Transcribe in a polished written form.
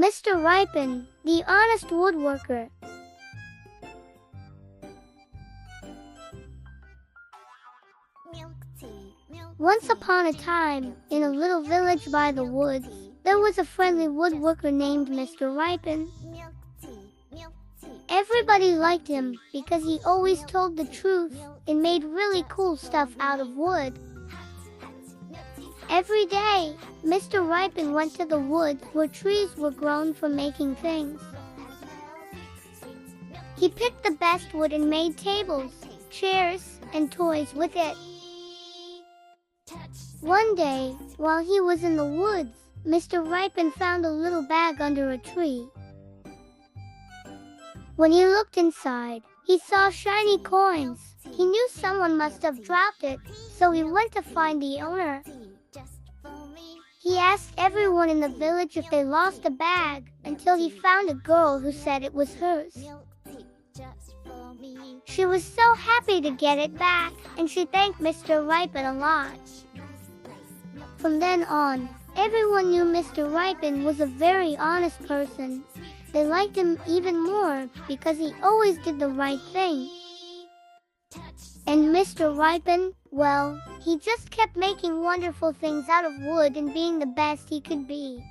Mr. Ripen, the honest woodworker. Once upon a time, in a little village by the woods, there was a friendly woodworker named Mr. Ripen. Everybody liked him because he always told the truth and made really cool stuff out of wood. Every day, Mr. Ripen went to the woods where trees were grown for making things. He picked the best wood and made tables, chairs, and toys with it. One day, while he was in the woods, Mr. Ripen found a little bag under a tree. When he looked inside, he saw shiny coins. He knew someone must have dropped it, so he went to find the owner. He asked everyone in the village if they lost a bag, until he found a girl who said it was hers. She was so happy to get it back, and she thanked Mr. Ripen a lot. From then on, everyone knew Mr. Ripen was a very honest person. They liked him even more because he always did the right thing. And Mr. Ripen, well, he just kept making wonderful things out of wood and being the best he could be.